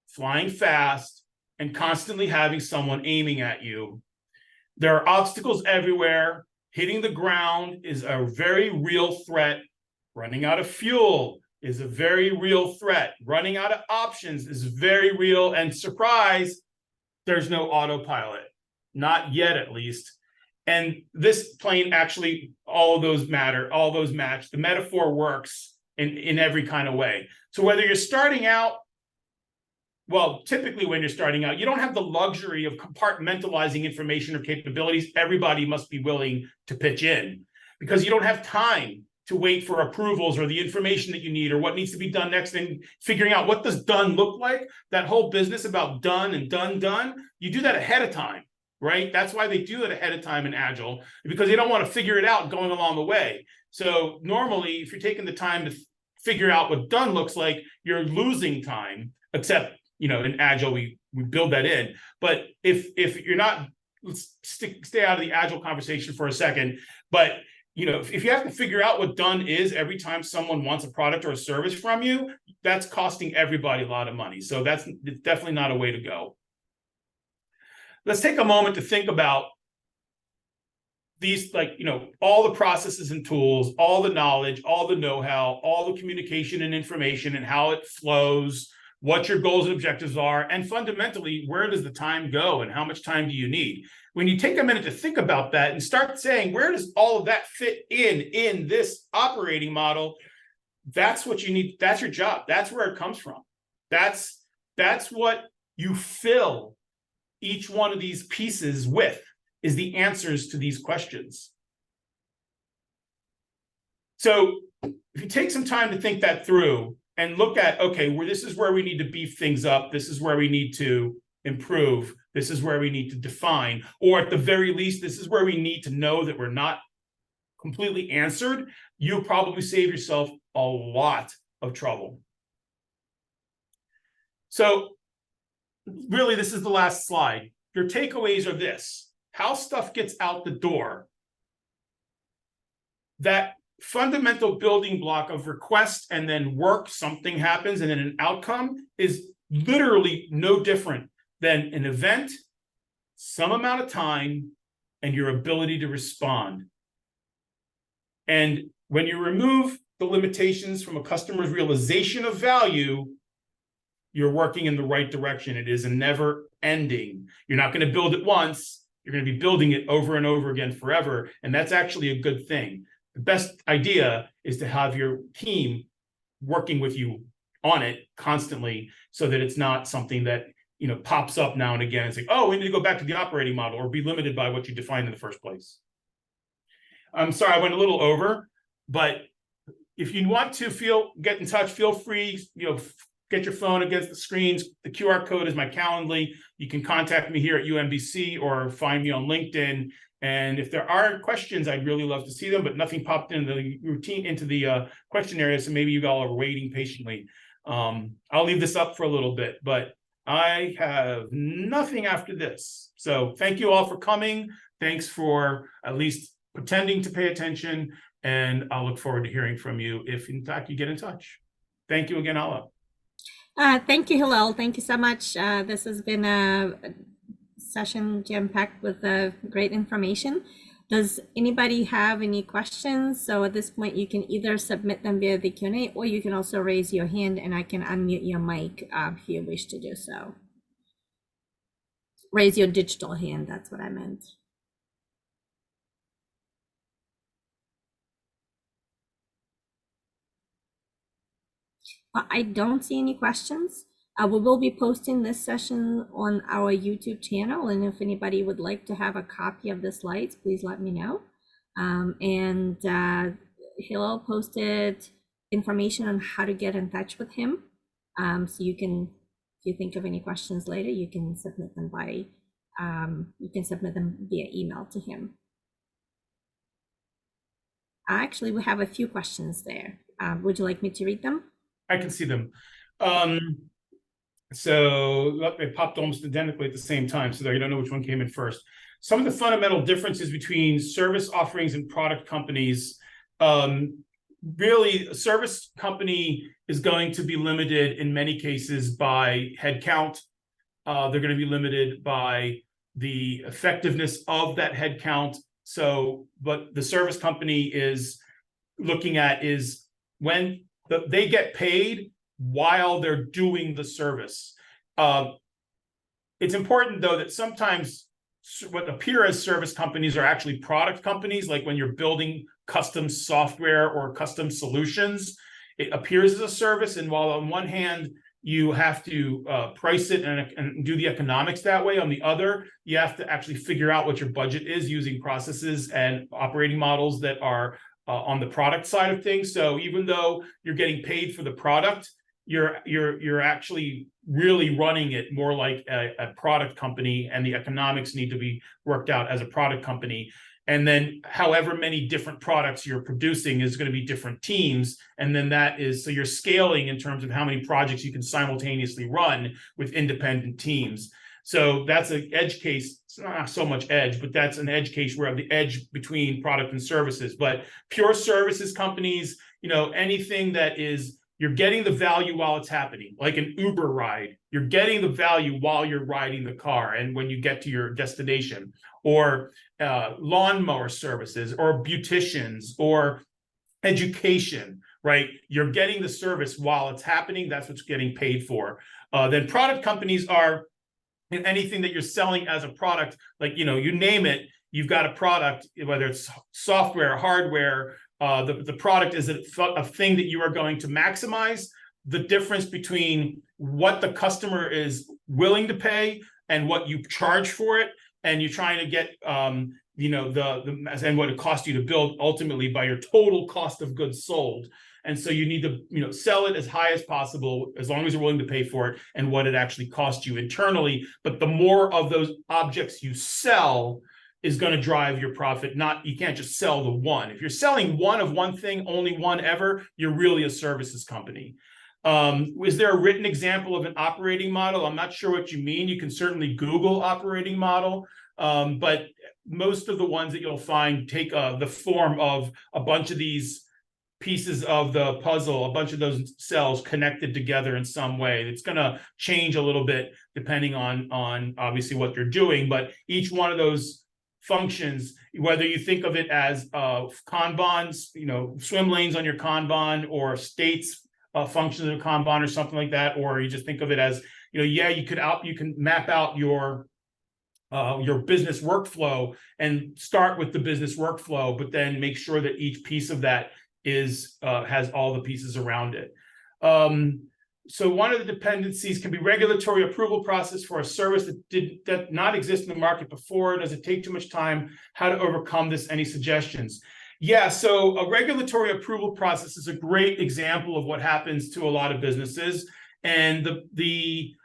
flying fast, and constantly having someone aiming at you. There are obstacles everywhere. Hitting the ground is a very real threat. Running out of fuel is a very real threat. Running out of options is very real. And surprise, there's no autopilot. Not yet, at least. And this plane actually, all of those matter, all those match. The metaphor works in every kind of way. So whether you're starting out well, typically when you're starting out, you don't have the luxury of compartmentalizing information or capabilities. Everybody must be willing to pitch in because you don't have time to wait for approvals or the information that you need or what needs to be done next and figuring out what does done look like. That whole business about done and done, you do that ahead of time, right? That's why they do it ahead of time in Agile, because they don't want to figure it out going along the way. So normally, if you're taking the time to figure out what done looks like, you're losing time, except, in Agile, we build that in. But if you're not, let's stay out of the Agile conversation for a second. But, if you have to figure out what done is every time someone wants a product or a service from you, that's costing everybody a lot of money. So it's definitely not a way to go. Let's take a moment to think about these, all the processes and tools, all the knowledge, all the know-how, all the communication and information and how it flows, what your goals and objectives are, and fundamentally, where does the time go and how much time do you need? When you take a minute to think about that and start saying, where does all of that fit in this operating model? That's what you need. That's your job. That's where it comes from. That's what you fill each one of these pieces with, is the answers to these questions. So if you take some time to think that through and look at, okay, this is where we need to beef things up. This is where we need to improve. This is where we need to define, or at the very least, this is where we need to know that we're not completely answered. You'll probably save yourself a lot of trouble. So really, this is the last slide. Your takeaways are this: how stuff gets out the door. That fundamental building block of request and then work, something happens, and then an outcome is literally no different than an event, some amount of time, and your ability to respond. And when you remove the limitations from a customer's realization of value, you're working in the right direction. It is a never ending. You're not going to build it once. You're going to be building it over and over again forever. And that's actually a good thing. The best idea is to have your team working with you on it constantly so that it's not something that pops up now and again and say, oh, we need to go back to the operating model or be limited by what you defined in the first place. I'm sorry, I went a little over, but if you want to get in touch, feel free, get your phone against the screens. The QR code is my Calendly. You can contact me here at UMBC or find me on LinkedIn. And if there are questions, I'd really love to see them, but nothing popped into the question area. So maybe you all are waiting patiently. I'll leave this up for a little bit, but I have nothing after this. So thank you all for coming. Thanks for at least pretending to pay attention. And I'll look forward to hearing from you if in fact you get in touch. Thank you again, Ala. Thank you, Hillel. Thank you so much. This has been a session jam-packed with great information. Does anybody have any questions? So at this point, you can either submit them via the Q&A, or you can also raise your hand and I can unmute your mic if you wish to do so. Raise your digital hand, that's what I meant. I don't see any questions. We will be posting this session on our YouTube channel, and if anybody would like to have a copy of the slides, please let me know. Hillel posted information on how to get in touch with him. So you can, if you think of any questions later, you can submit them via email to him. Actually, we have a few questions there. Would you like me to read them? I can see them. So it popped almost identically at the same time, so there you don't know which one came in first. Some of the fundamental differences between service offerings and product companies. Really, a service company is going to be limited in many cases by headcount. They're going to be limited by the effectiveness of that headcount. So what the service company is looking at is when they get paid while they're doing the service. It's important, though, that sometimes what appear as service companies are actually product companies, like when you're building custom software or custom solutions, it appears as a service. And while on one hand, you have to price it and do the economics that way. On the other, you have to actually figure out what your budget is using processes and operating models that are on the product side of things. So even though you're getting paid for the product, you're actually really running it more like a product company, and the economics need to be worked out as a product company. And then however many different products you're producing is going to be different teams. And then so you're scaling in terms of how many projects you can simultaneously run with independent teams. So that's an edge case. It's not so much edge, but that's an edge case where the edge between product and services. But pure services companies, anything that is, you're getting the value while it's happening, like an Uber ride. You're getting the value while you're riding the car and when you get to your destination, or lawnmower services, or beauticians, or education, right? You're getting the service while it's happening. That's what's getting paid for. Then product companies are in anything that you're selling as a product, like, you name it, you've got a product, whether it's software, hardware, the product is a thing that you are going to maximize the difference between what the customer is willing to pay and what you charge for it. And you're trying to get, and what it costs you to build ultimately by your total cost of goods sold. And so you need to, sell it as high as possible, as long as you're willing to pay for it and what it actually costs you internally. But the more of those objects you sell is going to drive your profit. You can't just sell the one. If you're selling one of one thing, only one ever, you're really a services company. Is there a written example of an operating model? I'm not sure what you mean. You can certainly Google operating model, but most of the ones that you'll find take the form of a bunch of these pieces of the puzzle, a bunch of those cells connected together in some way. It's going to change a little bit depending on obviously what you're doing, but each one of those functions, whether you think of it as Kanbans, swim lanes on your Kanban, or states functions of Kanban or something like that, or you just think of it as, you can map out your business workflow and start with the business workflow, but then make sure that each piece of that has all the pieces around it. So one of the dependencies can be regulatory approval process for a service that did not exist in the market before. Does it take too much time? How to overcome this? Any suggestions? Yeah, so a regulatory approval process is a great example of what happens to a lot of businesses. And the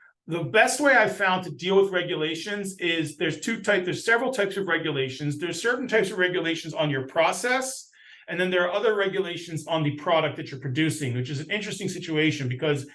best way I've found to deal with regulations is there's several types of regulations. There's certain types of regulations on your process, and then there are other regulations on the product that you're producing, which is an interesting situation because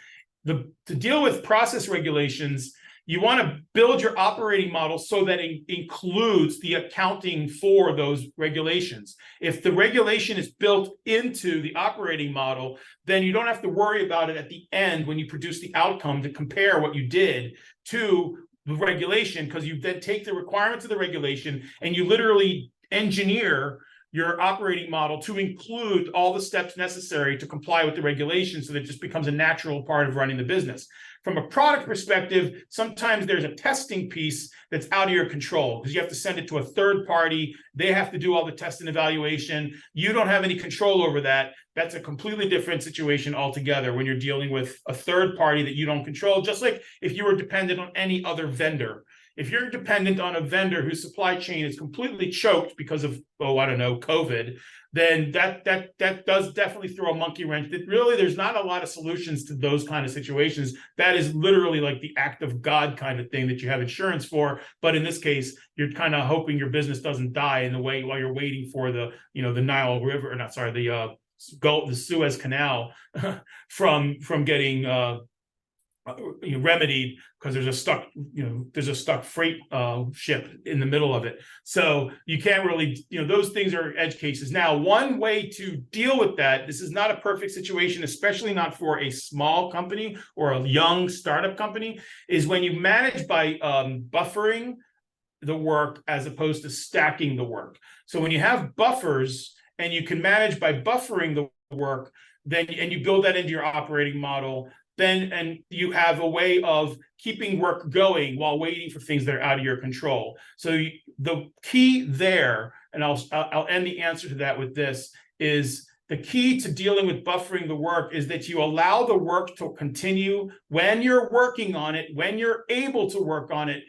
to deal with process regulations, you want to build your operating model so that it includes the accounting for those regulations. If the regulation is built into the operating model, then you don't have to worry about it at the end when you produce the outcome to compare what you did to the regulation, because you then take the requirements of the regulation and you literally engineer your operating model to include all the steps necessary to comply with the regulations, so that it just becomes a natural part of running the business. From a product perspective, sometimes there's a testing piece that's out of your control because you have to send it to a third party. They have to do all the test and evaluation. You don't have any control over that. That's a completely different situation altogether when you're dealing with a third party that you don't control, just like if you were dependent on any other vendor. If you're dependent on a vendor whose supply chain is completely choked because of, COVID, then that does definitely throw a monkey wrench. That really, there's not a lot of solutions to those kind of situations. That is literally like the act of God kind of thing that you have insurance for. But in this case, you're kind of hoping your business doesn't die in the way while you're waiting for the Nile River, or not, sorry, the Suez Canal from getting remedied, because there's a stuck freight ship in the middle of it. So you can't really, those things are edge cases. Now, one way to deal with that, this is not a perfect situation, especially not for a small company or a young startup company, is when you manage by buffering the work as opposed to stacking the work. So when you have buffers and you can manage by buffering the work, and you build that into your operating model, and you have a way of keeping work going while waiting for things that are out of your control. So the key there, and I'll end the answer to that with this, is The key to dealing with buffering the work is that you allow the work to continue when you're working on it, when you're able to work on it,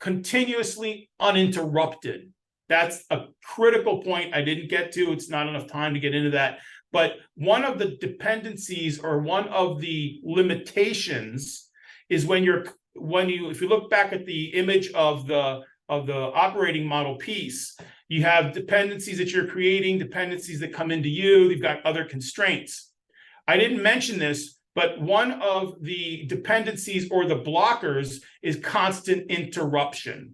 continuously uninterrupted. That's a critical point I didn't get to. It's not enough time to get into that. But one of the dependencies or one of the limitations is if you look back at the image of the operating model piece, you have dependencies that you're creating, dependencies that come into you, you've got other constraints. I didn't mention this, but one of the dependencies or the blockers is constant interruption.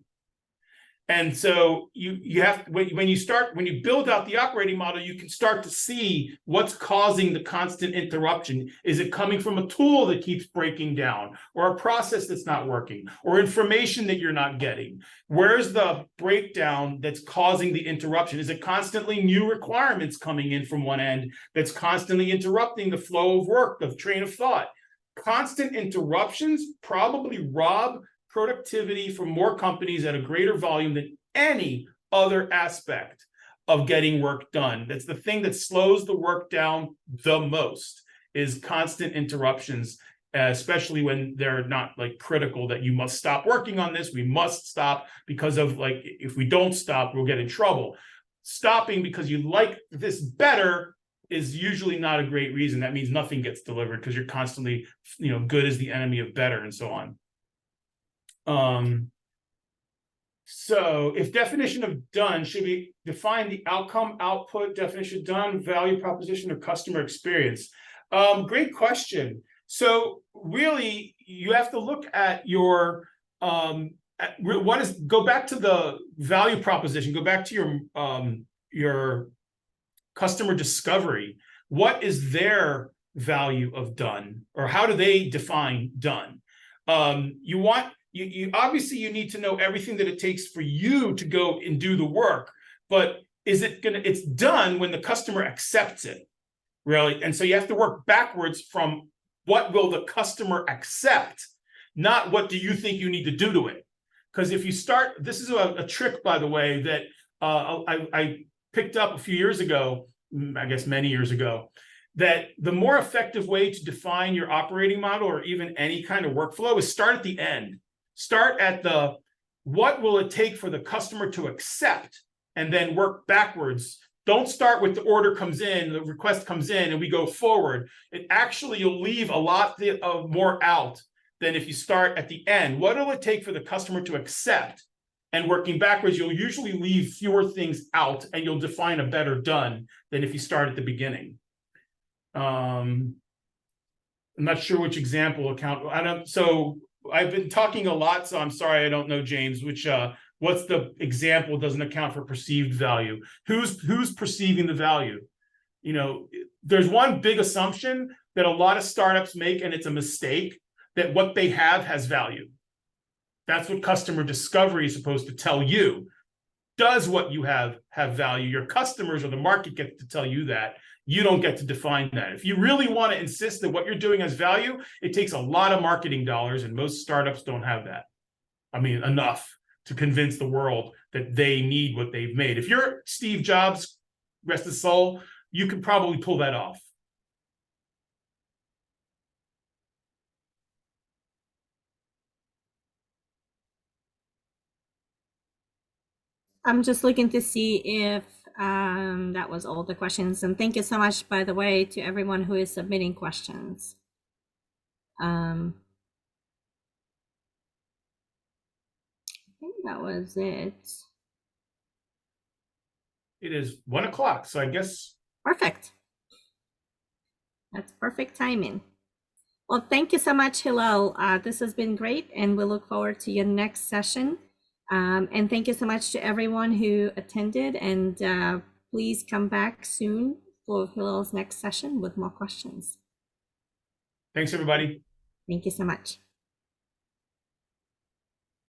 And so you have, when you build out the operating model, you can start to see what's causing the constant interruption. Is it coming from a tool that keeps breaking down, or a process that's not working, or information that you're not getting? Where's the breakdown that's causing the interruption? Is it constantly new requirements coming in from one end that's constantly interrupting the flow of work, the train of thought? Constant interruptions probably rob productivity for more companies at a greater volume than any other aspect of getting work done. That's the thing that slows the work down the most, is constant interruptions, especially when they're not like critical that you must stop working on this. We must stop because of, like, if we don't stop, we'll get in trouble. Stopping because you like this better is usually not a great reason. That means nothing gets delivered because you're constantly, good is the enemy of better and so on. So if definition of done, should we define the outcome, output, definition of done, value proposition, or customer experience? Great question. So really, you have to look at your, go back to the value proposition, go back to your customer discovery. What is their value of done, or how do they define done? You obviously you need to know everything that it takes for you to go and do the work, but it's done when the customer accepts it, really. And so you have to work backwards from what will the customer accept, not what do you think you need to do to it. Because if you start, this is a trick, by the way, that I picked up a few years ago, I guess many years ago, that the more effective way to define your operating model or even any kind of workflow is start at the end. Start at what will it take for the customer to accept, and then work backwards. Don't start with the order comes in, the request comes in, and we go forward. You'll leave a lot more out than if you start at the end. What will it take for the customer to accept? And working backwards, you'll usually leave fewer things out, and you'll define a better done than if you start at the beginning. I'm not sure which example account. So I've been talking a lot, so I'm sorry I don't know, James, what's the example doesn't account for perceived value? Who's perceiving the value? There's one big assumption that a lot of startups make, and it's a mistake, that what they have has value. That's what customer discovery is supposed to tell you. Does what you have value? Your customers or the market get to tell you that. You don't get to define that. If you really want to insist that what you're doing has value, it takes a lot of marketing dollars, and most startups don't have that. I mean, enough to convince the world that they need what they've made. If you're Steve Jobs, rest his soul, you could probably pull that off. I'm just looking to see if that was all the questions. And thank you so much, by the way, to everyone who is submitting questions. I think that was it. It is 1 o'clock, so I guess. Perfect. That's perfect timing. Well, thank you so much, Hillel. This has been great, and we look forward to your next session. And thank you so much to everyone who attended, and please come back soon for Hillel's next session with more questions. Thanks, everybody. Thank you so much.